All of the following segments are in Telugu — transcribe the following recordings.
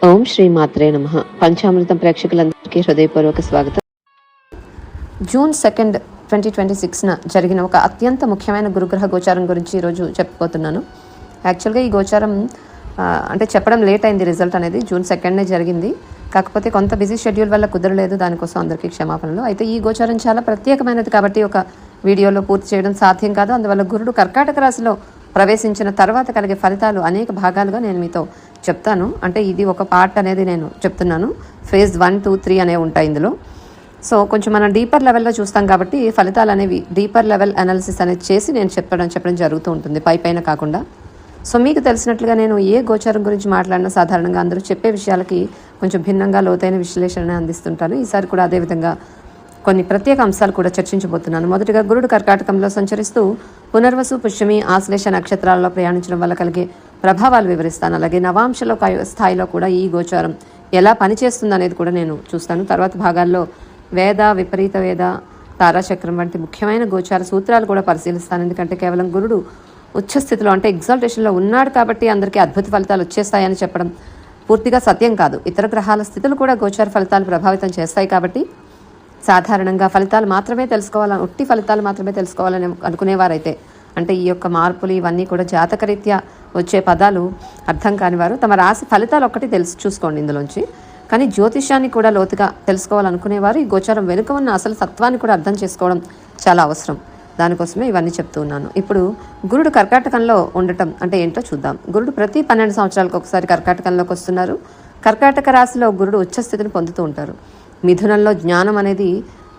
ఓం శ్రీ మాత్రే నమః. పంచామృతం ప్రేక్షకులందరికీ హృదయపూర్వక స్వాగతం. జూన్ 2, 2026న జరిగిన ఒక అత్యంత ముఖ్యమైన గురుగ్రహ గోచారం గురించి ఈరోజు చెప్పబోతున్నాను. యాక్చువల్గా ఈ గోచారం అంటే చెప్పడం లేట్ అయింది. రిజల్ట్ అనేది జూన్ 2నే జరిగింది. కాకపోతే కొంత బిజీ షెడ్యూల్ వల్ల కుదరలేదు. దానికోసం అందరికీ క్షమాపణలు. అయితే ఈ గోచారం చాలా ప్రత్యేకమైనది కాబట్టి ఒక వీడియోలో పూర్తి చేయడం సాధ్యం కాదు. అందువల్ల గురుడు కర్కాటక రాశిలో ప్రవేశించిన తర్వాత కలిగే ఫలితాలు అనేక భాగాలుగా నేను మీతో చెప్తాను. అంటే ఇది ఒక పార్ట్ అనేది నేను చెప్తున్నాను. ఫేజ్ 1, 2, 3 అనేవి ఉంటాయి ఇందులో. సో కొంచెం మనం డీపర్ లెవెల్లో చూస్తాం కాబట్టి ఫలితాలు అనేవి డీపర్ లెవెల్ అనాలిసిస్ అనేది చేసి నేను చెప్పడం జరుగుతూ ఉంటుంది, పైన కాకుండా. సో మీకు తెలిసినట్లుగా నేను ఏ గోచారం గురించి మాట్లాడినా సాధారణంగా అందరూ చెప్పే విషయాలకి కొంచెం భిన్నంగా లోతైన విశ్లేషణ అందిస్తుంటాను. ఈసారి కూడా అదేవిధంగా కొన్ని ప్రత్యేక అంశాలు కూడా చర్చించబోతున్నాను. మొదటిగా గురుడు కర్కాటకంలో సంచరిస్తూ పునర్వసు, పుష్యమి, ఆశ్లేష నక్షత్రాలలో ప్రయాణించడం వల్ల కలిగే ప్రభావాలు వివరిస్తాను. అలాగే నవాంశలో స్థాయిలో కూడా ఈ గోచారం ఎలా పనిచేస్తుంది అనేది కూడా నేను చూస్తాను. తర్వాత భాగాల్లో వేద, విపరీత వేద, తారాచక్రం వంటి ముఖ్యమైన గోచార సూత్రాలు కూడా పరిశీలిస్తాను. ఎందుకంటే కేవలం గురుడు ఉచ్చస్థితిలో అంటే ఎగ్జాల్టేషన్లో ఉన్నాడు కాబట్టి అందరికీ అద్భుత ఫలితాలు వచ్చేస్తాయని చెప్పడం పూర్తిగా సత్యం కాదు. ఇతర గ్రహాల స్థితులు కూడా గోచార ఫలితాలు ప్రభావితం చేస్తాయి కాబట్టి సాధారణంగా ఉట్టి ఫలితాలు మాత్రమే తెలుసుకోవాలని అనుకునేవారైతే, అంటే ఈ యొక్క మార్పులు ఇవన్నీ కూడా జాతకరీత్యా వచ్చే పదాలు అర్థం కాని వారు తమ రాశి ఫలితాలు ఒక్కటి చూసుకోండి ఇందులోంచి. కానీ జ్యోతిష్యాన్ని కూడా లోతుగా తెలుసుకోవాలనుకునేవారు ఈ గోచారం వెనుక ఉన్న అసలు తత్వాన్ని కూడా అర్థం చేసుకోవడం చాలా అవసరం. దానికోసమే ఇవన్నీ చెప్తూ ఉన్నాను. ఇప్పుడు గురుడు కర్కాటకంలో ఉండటం అంటే ఏంటో చూద్దాం. గురుడు ప్రతి 12 సంవత్సరాలకు ఒకసారి కర్కాటకంలోకి వస్తున్నారు. కర్కాటక రాశిలో గురుడు ఉచ్చస్థితిని పొందుతూ ఉంటారు. మిథునంలో జ్ఞానం అనేది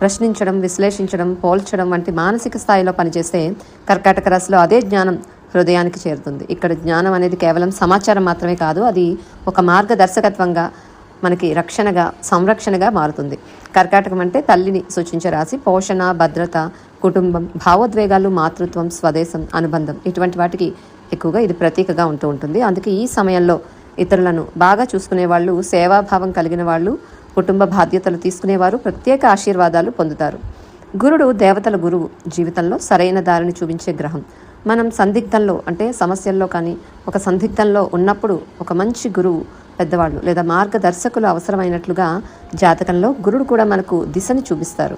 ప్రశ్నించడం, విశ్లేషించడం, పోల్చడం వంటి మానసిక స్థాయిలో పనిచేస్తే కర్కాటక రాశిలో అదే జ్ఞానం హృదయానికి చేరుతుంది. ఇక్కడ జ్ఞానం అనేది కేవలం సమాచారం మాత్రమే కాదు, అది ఒక మార్గదర్శకత్వంగా మనకి రక్షణగా, సంరక్షణగా మారుతుంది. కర్కాటకం అంటే తల్లిని సూచించే రాశి. పోషణ, భద్రత, కుటుంబం, భావోద్వేగాలు, మాతృత్వం, స్వదేశం, అనుబంధం ఇటువంటి వాటికి ఎక్కువగా ఇది ప్రతీకగా ఉంటూ ఉంటుంది. అందుకే ఈ సమయంలో ఇతరులను బాగా చూసుకునే వాళ్ళు, సేవాభావం కలిగిన వాళ్ళు, కుటుంబ బాధ్యతలు తీసుకునేవారు ప్రత్యేక ఆశీర్వాదాలు పొందుతారు. గురుడు దేవతల గురువు, జీవితంలో సరైన దారిని చూపించే గ్రహం. మనం సందిగ్ధంలో అంటే సమస్యల్లో కానీ ఒక సందిగ్ధంలో ఉన్నప్పుడు ఒక మంచి గురువు, పెద్దవాళ్ళు లేదా మార్గదర్శకులు అవసరమైనట్లుగా జాతకంలో గురుడు కూడా మనకు దిశని చూపిస్తారు.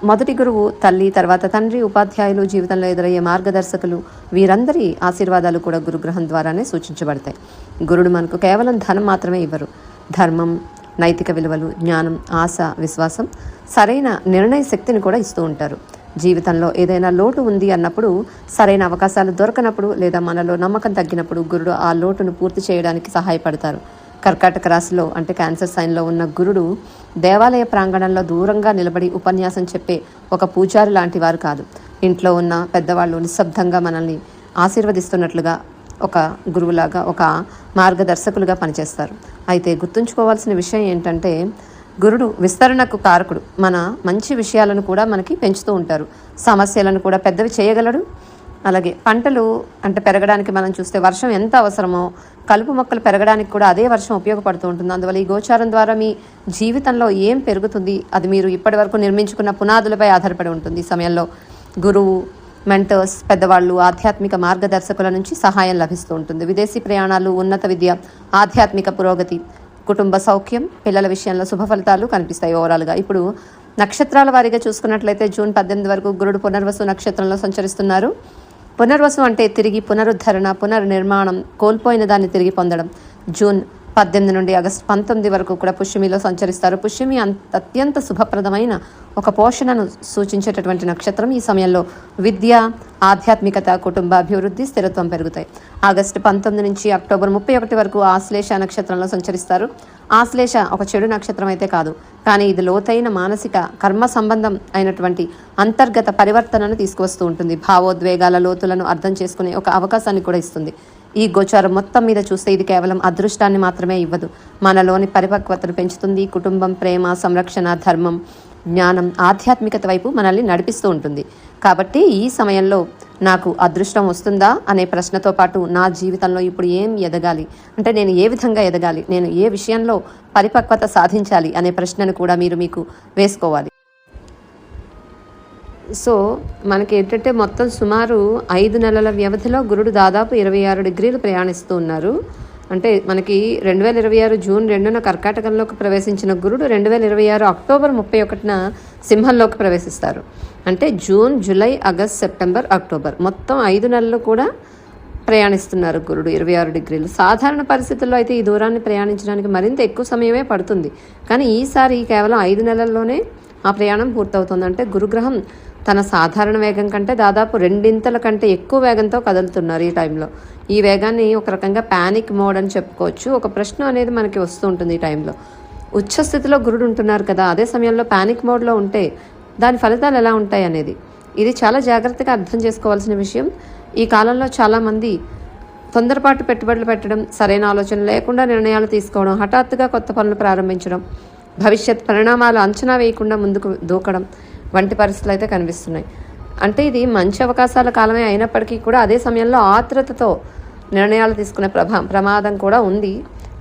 మొదటి గురువు తల్లి, తర్వాత తండ్రి, ఉపాధ్యాయులు, జీవితంలో ఎదురయ్యే మార్గదర్శకులు, వీరందరి ఆశీర్వాదాలు కూడా గురుగ్రహం ద్వారానే సూచించబడతాయి. గురుడు మనకు కేవలం ధనం మాత్రమే ఇవ్వరు. ధర్మం, నైతిక విలువలు, జ్ఞానం, ఆశ, విశ్వాసం, సరైన నిర్ణయ శక్తిని కూడా ఇస్తూ ఉంటారు. జీవితంలో ఏదైనా లోటు ఉంది అన్నప్పుడు, సరైన అవకాశాలు దొరకనప్పుడు లేదా మనలో నమ్మకం తగ్గినప్పుడు గురుడు ఆ లోటును పూర్తి చేయడానికి సహాయపడతారు. కర్కాటక రాశిలో అంటే క్యాన్సర్ సైన్లో ఉన్న గురుడు దేవాలయ ప్రాంగణంలో దూరంగా నిలబడి ఉపన్యాసం చెప్పే ఒక పూజారి లాంటి వారు కాదు. ఇంట్లో ఉన్న పెద్దవాళ్ళు నిశ్శబ్దంగా మనల్ని ఆశీర్వదిస్తున్నట్లుగా ఒక గురువులాగా, ఒక మార్గదర్శకులుగా పనిచేస్తారు. అయితే గుర్తుంచుకోవాల్సిన విషయం ఏంటంటే గురుడు విస్తరణకు కారకుడు. మన మంచి విషయాలను కూడా మనకి పెంచుతూ ఉంటారు. సమస్యలను కూడా పెద్దవి చేయగలడు. అలాగే పంటలు అంటే పెరగడానికి మనం చూస్తే వర్షం ఎంత అవసరమో కలుపు మొక్కలు పెరగడానికి కూడా అదే వర్షం ఉపయోగపడుతూ ఉంటుంది. అందువల్ల ఈ గోచారం ద్వారా మీ జీవితంలో ఏం పెరుగుతుంది అది మీరు ఇప్పటి వరకు నిర్మించుకున్న పునాదులపై ఆధారపడి ఉంటుంది. ఈ సమయంలో గురువు, మెంటర్స్, పెద్దవాళ్ళు, ఆధ్యాత్మిక మార్గదర్శకుల నుంచి సహాయం లభిస్తూ ఉంటుంది. విదేశీ ప్రయాణాలు, ఉన్నత విద్య, ఆధ్యాత్మిక పురోగతి, కుటుంబ సౌఖ్యం, పిల్లల విషయంలో శుభ ఫలితాలు కనిపిస్తాయి ఓవరాల్గా. ఇప్పుడు నక్షత్రాల వారీగా చూసుకున్నట్లయితే జూన్ 18 వరకు గురుడు పునర్వసు నక్షత్రంలో సంచరిస్తున్నారు. పునర్వసు అంటే తిరిగి పునరుద్ధరణ, పునర్నిర్మాణం, కోల్పోయిన దాన్ని తిరిగి పొందడం. జూన్ 18 నుండి ఆగస్టు 19 వరకు కూడా పుష్యమిలో సంచరిస్తారు. పుష్యమి అత్యంత శుభప్రదమైన ఒక పోషణను సూచించేటటువంటి నక్షత్రం. ఈ సమయంలో విద్య, ఆధ్యాత్మికత, కుటుంబ అభివృద్ధి, స్థిరత్వం పెరుగుతాయి. ఆగస్టు 19 నుంచి అక్టోబర్ 31 వరకు ఆశ్లేష నక్షత్రంలో సంచరిస్తారు. ఆశ్లేష ఒక చెడు నక్షత్రం అయితే కాదు, కానీ ఇది లోతైన మానసిక కర్మ సంబంధం అయినటువంటి అంతర్గత పరివర్తనను తీసుకువస్తూ ఉంటుంది. భావోద్వేగాల లోతులను అర్థం చేసుకునే ఒక అవకాశాన్ని కూడా ఇస్తుంది. ఈ గోచారం మొత్తం మీద చూస్తే ఇది కేవలం అదృష్టాన్ని మాత్రమే ఇవ్వదు, మనలోని పరిపక్వతను పెంచుతుంది. కుటుంబం, ప్రేమ, సంరక్షణ, ధర్మం, జ్ఞానం, ఆధ్యాత్మికత వైపు మనల్ని నడిపిస్తూ ఉంటుంది. కాబట్టి ఈ సమయంలో నాకు అదృష్టం వస్తుందా అనే ప్రశ్నతో పాటు నా జీవితంలో ఇప్పుడు ఏం ఎదగాలి, అంటే నేను ఏ విధంగా ఎదగాలి, నేను ఏ విషయంలో పరిపక్వత సాధించాలి అనే ప్రశ్నను కూడా మీకు వేసుకోవాలి. సో మనకి ఏంటంటే మొత్తం సుమారు 5 నెలల వ్యవధిలో గురుడు దాదాపు 26 డిగ్రీలు ప్రయాణిస్తూ ఉన్నారు. అంటే మనకి 2026 జూన్ 2న కర్కాటకంలోకి ప్రవేశించిన గురుడు 2026 అక్టోబర్ 31న సింహంలోకి ప్రవేశిస్తారు. అంటే June, July, August, September, October మొత్తం 5 నెలలు కూడా ప్రయాణిస్తున్నారు గురుడు 26 డిగ్రీలు. సాధారణ పరిస్థితుల్లో అయితే ఈ దూరాన్ని ప్రయాణించడానికి మరింత ఎక్కువ సమయమే పడుతుంది. కానీ ఈసారి కేవలం 5 నెలల్లోనే ఆ ప్రయాణం పూర్తవుతుంది. అంటే గురుగ్రహం తన సాధారణ వేగం కంటే దాదాపు 2 కంటే ఎక్కువ వేగంతో కదులుతున్నారు ఈ టైంలో. ఈ వేగాన్ని ఒక రకంగా ప్యానిక్ మోడ్ అని చెప్పుకోవచ్చు. ఒక ప్రశ్న అనేది మనకి వస్తూ ఉంటుంది ఈ టైంలో. ఉచ్చ స్థితిలో గురుడు ఉంటున్నారు కదా, అదే సమయంలో ప్యానిక్ మోడ్లో ఉంటే దాని ఫలితాలు ఎలా ఉంటాయి అనేది ఇది చాలా జాగ్రత్తగా అర్థం చేసుకోవాల్సిన విషయం. ఈ కాలంలో చాలామంది తొందరపాటు పెట్టుబడులు పెట్టడం, సరైన ఆలోచన లేకుండా నిర్ణయాలు తీసుకోవడం, హఠాత్తుగా కొత్త పనులు ప్రారంభించడం, భవిష్యత్ పరిణామాలు అంచనా వేయకుండా ముందుకు దూకడం వంటి పరిస్థితులు అయితే కనిపిస్తున్నాయి. అంటే ఇది మంచి అవకాశాల కాలమే అయినప్పటికీ కూడా అదే సమయంలో ఆత్రుతతో నిర్ణయాలు తీసుకునే ప్రమాదం కూడా ఉంది.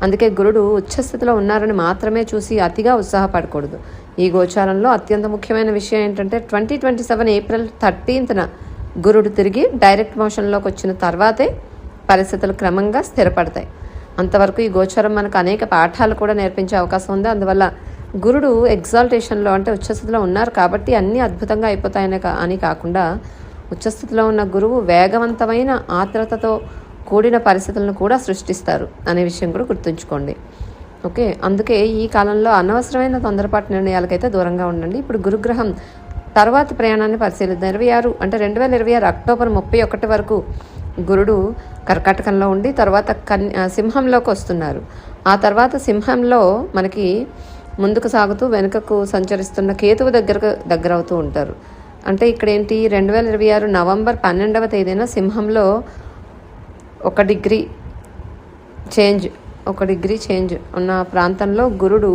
అందుకే గురుడు ఉచ్చస్థితిలో ఉన్నారని మాత్రమే చూసి అతిగా ఉత్సాహపడకూడదు. ఈ గోచారంలో అత్యంత ముఖ్యమైన విషయం ఏంటంటే 2027 ఏప్రిల్ 13న గురుడు తిరిగి డైరెక్ట్ మోషన్లోకి వచ్చిన తర్వాతే పరిస్థితులు క్రమంగా స్థిరపడతాయి. అంతవరకు ఈ గోచారం మనకు అనేక పాఠాలు కూడా నేర్పించే అవకాశం ఉంది. అందువల్ల గురుడు ఎగ్జాల్టేషన్లో అంటే ఉచ్చస్థితిలో ఉన్నారు కాబట్టి అన్నీ అద్భుతంగా అయిపోతాయని అని కాకుండా ఉచ్చస్థితిలో ఉన్న గురువు వేగవంతమైన ఆత్రతతో కూడిన పరిస్థితులను కూడా సృష్టిస్తారు అనే విషయం కూడా గుర్తుంచుకోండి. ఓకే, అందుకే ఈ కాలంలో అనవసరమైన తొందరపాటు నిర్ణయాలకైతే దూరంగా ఉండండి. ఇప్పుడు గురుగ్రహం తర్వాత ప్రయాణాన్ని పరిశీలిద్దాం. 2026 అక్టోబర్ 31 వరకు గురుడు కర్కాటకంలో ఉండి తర్వాత సింహంలోకి వస్తున్నారు. ఆ తర్వాత సింహంలో మనకి ముందుకు సాగుతూ వెనుకకు సంచరిస్తున్న కేతువు దగ్గర అవుతూ ఉంటారు. అంటే ఇక్కడ ఏంటి, 2026 నవంబర్ 12వ తేదీన సింహంలో 1 డిగ్రీ చేంజ్ ఉన్న ప్రాంతంలో గురుడు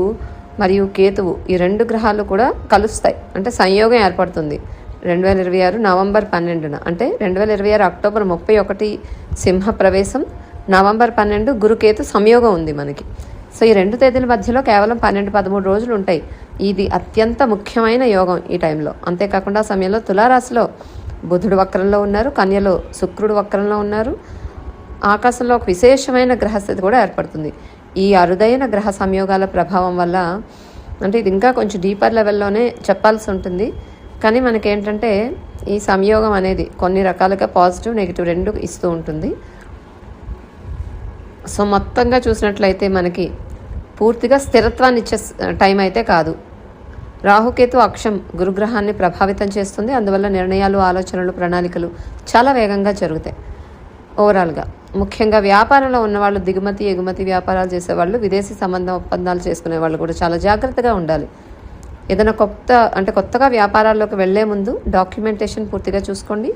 మరియు కేతువు ఈ 2 గ్రహాలు కూడా కలుస్తాయి. అంటే సంయోగం ఏర్పడుతుంది 2026 నవంబర్ 12న. అంటే 2026 అక్టోబర్ 31 సింహ ప్రవేశం, నవంబర్ 12 గురుకేతు సంయోగం ఉంది మనకి. సో ఈ 2 తేదీల మధ్యలో కేవలం 12-13 రోజులు ఉంటాయి. ఇది అత్యంత ముఖ్యమైన యోగం ఈ టైంలో. అంతేకాకుండా ఆ సమయంలో తులారాశిలో బుధుడు వక్రంలో ఉన్నారు, కన్యలో శుక్రుడు వక్రంలో ఉన్నారు. ఆకాశంలో ఒక విశేషమైన గ్రహస్థితి కూడా ఏర్పడుతుంది. ఈ అరుదైన గ్రహ సంయోగాల ప్రభావం వల్ల అంటే ఇది ఇంకా కొంచెం డీపర్ లెవెల్లోనే చెప్పాల్సి ఉంటుంది. కానీ మనకేంటంటే ఈ సంయోగం అనేది కొన్ని రకాలుగా పాజిటివ్, నెగిటివ్ 2 ఇస్తూ ఉంటుంది. సో మొత్తంగా చూసినట్లయితే మనకి పూర్తిగా స్థిరత్వాన్ని ఇచ్చే టైం అయితే కాదు. రాహుకేతు అక్షం గురుగ్రహాన్ని ప్రభావితం చేస్తుంది. అందువల్ల నిర్ణయాలు, ఆలోచనలు, ప్రణాళికలు చాలా వేగంగా జరుగుతాయి. ఓవరాల్గా ముఖ్యంగా వ్యాపారంలో ఉన్నవాళ్ళు, దిగుమతి ఎగుమతి వ్యాపారాలు చేసేవాళ్ళు, విదేశీ ఒప్పందాలు చేసుకునే వాళ్ళు కూడా చాలా జాగ్రత్తగా ఉండాలి. ఏదైనా కొత్తగా వ్యాపారాల్లోకి వెళ్లే ముందు డాక్యుమెంటేషన్ పూర్తిగా చూసుకోండి,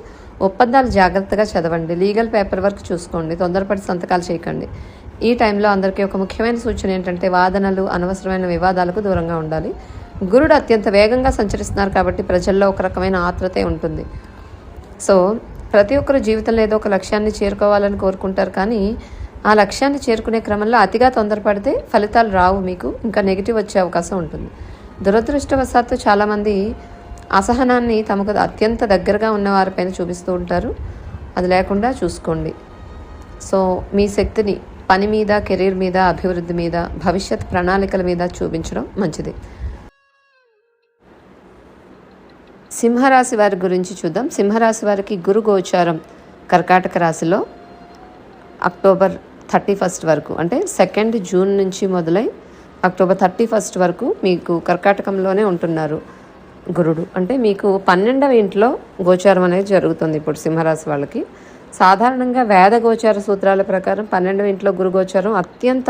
ఒప్పందాలు జాగ్రత్తగా చదవండి, లీగల్ పేపర్ వర్క్ చూసుకోండి, తొందరపడి సంతకాలు చేయకండి. ఈ టైంలో అందరికీ ఒక ముఖ్యమైన సూచన ఏంటంటే వాదనలు, అనవసరమైన వివాదాలకు దూరంగా ఉండాలి. గురుడు అత్యంత వేగంగా సంచరిస్తున్నారు కాబట్టి ప్రజల్లో ఒక రకమైన ఆత్రతే ఉంటుంది. సో ప్రతి ఒక్కరు జీవితంలో ఏదో ఒక లక్ష్యాన్ని చేరుకోవాలని కోరుకుంటారు. కానీ ఆ లక్ష్యాన్ని చేరుకునే క్రమంలో అతిగా తొందరపడితే ఫలితాలు రావు, మీకు ఇంకా నెగిటివ్ వచ్చే అవకాశం ఉంటుంది. దురదృష్టవశాత్తు చాలామంది అసహనాన్ని తమకు అత్యంత దగ్గరగా ఉన్న వారిపైన చూపిస్తూ ఉంటారు. అది లేకుండా చూసుకోండి. సో మీ శక్తిని పని మీద, కెరీర్ మీద, అభివృద్ధి మీద, భవిష్యత్ ప్రణాళికల మీద చూపించడం మంచిది. సింహరాశి వారి గురించి చూద్దాం. సింహరాశి వారికి గురు గోచారం కర్కాటక రాశిలో అక్టోబర్ 31 వరకు, అంటే 2 జూన్ నుంచి మొదలై అక్టోబర్ 31 వరకు మీకు కర్కాటకంలోనే ఉంటున్నారు గురుడు. అంటే మీకు 12వ ఇంట్లో గోచారం అనేది జరుగుతుంది ఇప్పుడు సింహరాశి వాళ్ళకి. సాధారణంగా వేద గోచార సూత్రాల ప్రకారం 12వ ఇంట్లో గురు గోచారం అత్యంత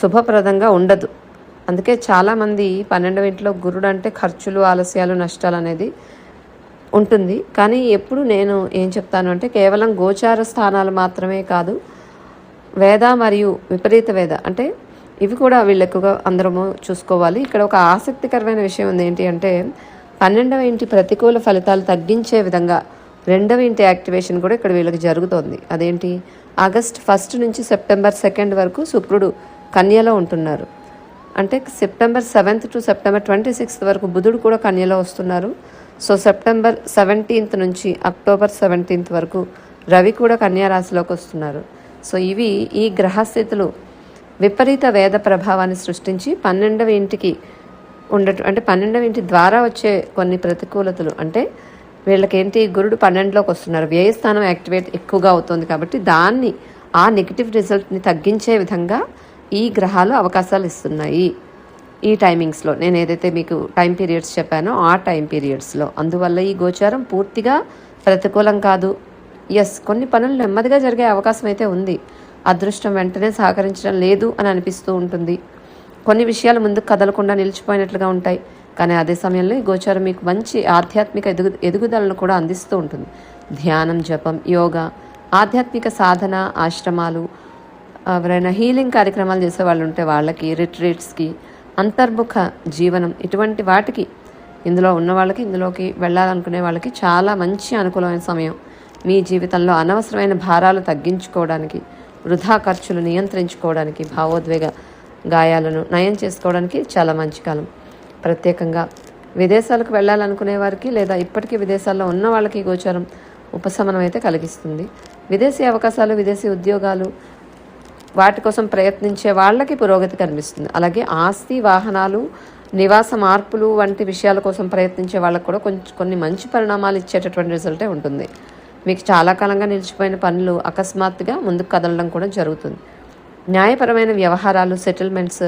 శుభప్రదంగా ఉండదు. అందుకే చాలామంది 12వ ఇంట్లో గురుడు అంటే ఖర్చులు, ఆలస్యాలు, నష్టాలు అనేది ఉంటుంది. కానీ ఎప్పుడు నేను ఏం చెప్తాను అంటే కేవలం గోచార స్థానాలు మాత్రమే కాదు, వేద మరియు విపరీత వేద అంటే ఇవి కూడా వీళ్ళు ఎక్కువగా అందరము చూసుకోవాలి. ఇక్కడ ఒక ఆసక్తికరమైన విషయం ఉంది. ఏంటి అంటే 12వ ఇంటి ప్రతికూల ఫలితాలు తగ్గించే విధంగా 2వ ఇంటి యాక్టివేషన్ కూడా ఇక్కడ వీళ్ళకి జరుగుతోంది. అదేంటి, ఆగస్ట్ 1 నుంచి సెప్టెంబర్ 2 వరకు శుక్రుడు కన్యలో ఉంటున్నారు. అంటే September 7th to September 26th వరకు బుధుడు కూడా కన్యలో వస్తున్నారు. సో సెప్టెంబర్ 17th నుంచి అక్టోబర్ 17th వరకు రవి కూడా కన్యా రాశిలోకి వస్తున్నారు. సో ఇవి ఈ గ్రహస్థితులు విపరీత వేద ప్రభావాన్ని సృష్టించి 12వ ఇంటికి అంటే 12వ ఇంటి ద్వారా వచ్చే కొన్ని ప్రతికూలతలు, అంటే వీళ్ళకేంటి గురుడు 12లోకి వస్తున్నారు, వ్యయస్థానం యాక్టివేట్ ఎక్కువగా అవుతుంది కాబట్టి దాన్ని ఆ నెగిటివ్ రిజల్ట్ని తగ్గించే విధంగా ఈ గ్రహాలు అవకాశాలు ఇస్తున్నాయి ఈ టైమింగ్స్లో. నేను ఏదైతే మీకు టైం పీరియడ్స్ చెప్పానో ఆ టైం పీరియడ్స్లో. అందువల్ల ఈ గోచారం పూర్తిగా ప్రతికూలం కాదు. కొన్ని పనులు నెమ్మదిగా జరిగే అవకాశం అయితే ఉంది. అదృష్టం వెంటనే సహకరించడం లేదు అని అనిపిస్తూ ఉంటుంది. కొన్ని విషయాలు ముందుకు కదలకుండా నిలిచిపోయినట్లుగా ఉంటాయి. కానీ అదే సమయంలో ఈ గోచారం మీకు మంచి ఆధ్యాత్మిక ఎదుగుదలను కూడా అందిస్తూ ఉంటుంది. ధ్యానం, జపం, యోగా, ఆధ్యాత్మిక సాధన, ఆశ్రమాలు, ఎవరైనా హీలింగ్ కార్యక్రమాలు చేసే వాళ్ళు ఉంటే వాళ్ళకి, రిట్రీట్స్కి, అంతర్ముఖ జీవనం, ఇటువంటి వాటికి ఇందులో ఉన్న వాళ్ళకి, ఇందులోకి వెళ్ళాలనుకునే వాళ్ళకి చాలా మంచి అనుకూలమైన సమయం. మీ జీవితంలో అనవసరమైన భారాలు తగ్గించుకోవడానికి, వృధా ఖర్చులు నియంత్రించుకోవడానికి, భావోద్వేగ గాయాలను నయం చేసుకోవడానికి చాలా మంచి కాలం. ప్రత్యేకంగా విదేశాలకు వెళ్ళాలనుకునే వారికి లేదా ఇప్పటికీ విదేశాల్లో ఉన్న వాళ్ళకి గోచారం ఉపశమనం అయితే కలిగిస్తుంది. విదేశీ అవకాశాలు, విదేశీ ఉద్యోగాలు, వాటి కోసం ప్రయత్నించే వాళ్ళకి పురోగతి కనిపిస్తుంది. అలాగే ఆస్తి, వాహనాలు, నివాస మార్పులు వంటి విషయాల కోసం ప్రయత్నించే వాళ్ళకు కూడా కొన్ని మంచి పరిణామాలు ఇచ్చేటటువంటి రిజల్టే ఉంటుంది. మీకు చాలా కాలంగా నిలిచిపోయిన పనులు అకస్మాత్తుగా ముందుకు కదలడం కూడా జరుగుతుంది. న్యాయపరమైన వ్యవహారాలు, సెటిల్మెంట్స్,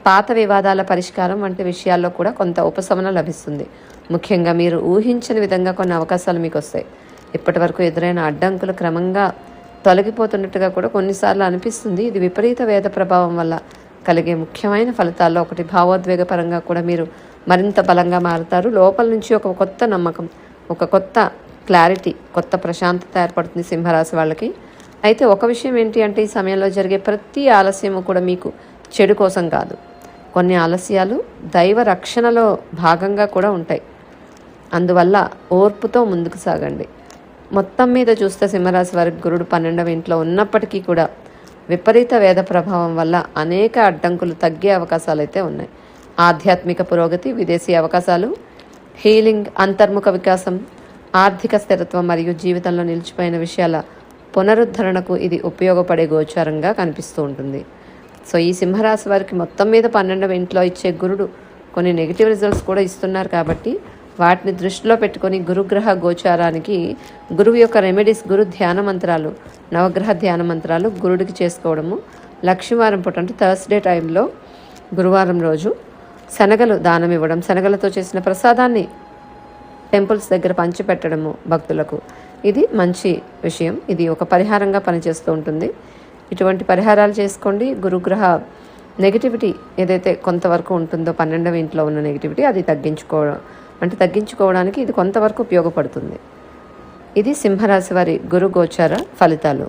పాత వివాదాల పరిష్కారం వంటి విషయాల్లో కూడా కొంత ఉపశమనం లభిస్తుంది. ముఖ్యంగా మీరు ఊహించని విధంగా కొన్ని అవకాశాలు మీకు వస్తాయి. ఇప్పటి వరకు ఎదురైన అడ్డంకులు క్రమంగా తొలగిపోతున్నట్టుగా కూడా కొన్నిసార్లు అనిపిస్తుంది. ఇది విపరీత వేద ప్రభావం వల్ల కలిగే ముఖ్యమైన ఫలితాల్లో ఒకటి. భావోద్వేగ పరంగా కూడా మీరు మరింత బలంగా మారుతారు. లోపల నుంచి ఒక కొత్త నమ్మకం, ఒక కొత్త క్లారిటీ, కొత్త ప్రశాంతత ఏర్పడుతుంది సింహరాశి వాళ్ళకి. అయితే ఒక విషయం ఏంటి అంటే ఈ సమయంలో జరిగే ప్రతి ఆలస్యము కూడా మీకు చెడు కోసం కాదు. కొన్ని ఆలస్యాలు దైవ రక్షణలో భాగంగా కూడా ఉంటాయి. అందువల్ల ఓర్పుతో ముందుకు సాగండి. మొత్తం మీద చూస్తే సింహరాశి వారికి గురుడు 12వ ఇంట్లో ఉన్నప్పటికీ కూడా విపరీత వేద ప్రభావం వల్ల అనేక అడ్డంకులు తగ్గే అవకాశాలు అయితే ఉన్నాయి. ఆధ్యాత్మిక పురోగతి, విదేశీ అవకాశాలు, హీలింగ్, అంతర్ముఖ వికాసం, ఆర్థిక స్థిరత్వం మరియు జీవితంలో నిలిచిపోయిన విషయాల పునరుద్ధరణకు ఇది ఉపయోగపడే గోచారంగా కనిపిస్తూ ఉంటుంది. సో ఈ సింహరాశి వారికి మొత్తం మీద 12వ ఇంట్లో ఇచ్చే గురుడు కొన్ని నెగిటివ్ రిజల్ట్స్ కూడా ఇస్తున్నారు కాబట్టి వాటిని దృష్టిలో పెట్టుకొని గురుగ్రహ గోచారానికి గురువు యొక్క రెమెడీస్, గురు ధ్యాన మంత్రాలు, నవగ్రహ ధ్యాన మంత్రాలు గురుడికి చేసుకోవడము, లక్ష్మీవారం పూట అంటే థర్స్డే టైంలో గురువారం రోజు శనగలు దానం ఇవ్వడం, శనగలతో చేసిన ప్రసాదాన్ని టెంపుల్స్ దగ్గర పంచిపెట్టడము భక్తులకు, ఇది మంచి విషయం. ఇది ఒక పరిహారంగా పనిచేస్తూ ఉంటుంది. ఇటువంటి పరిహారాలు చేసుకోండి. గురుగ్రహ నెగిటివిటీ ఏదైతే కొంతవరకు ఉంటుందో 12వ ఇంట్లో ఉన్న నెగిటివిటీ అది తగ్గించుకోవడానికి ఇది కొంతవరకు ఉపయోగపడుతుంది. ఇది సింహరాశి వారి గురు గోచార ఫలితాలు.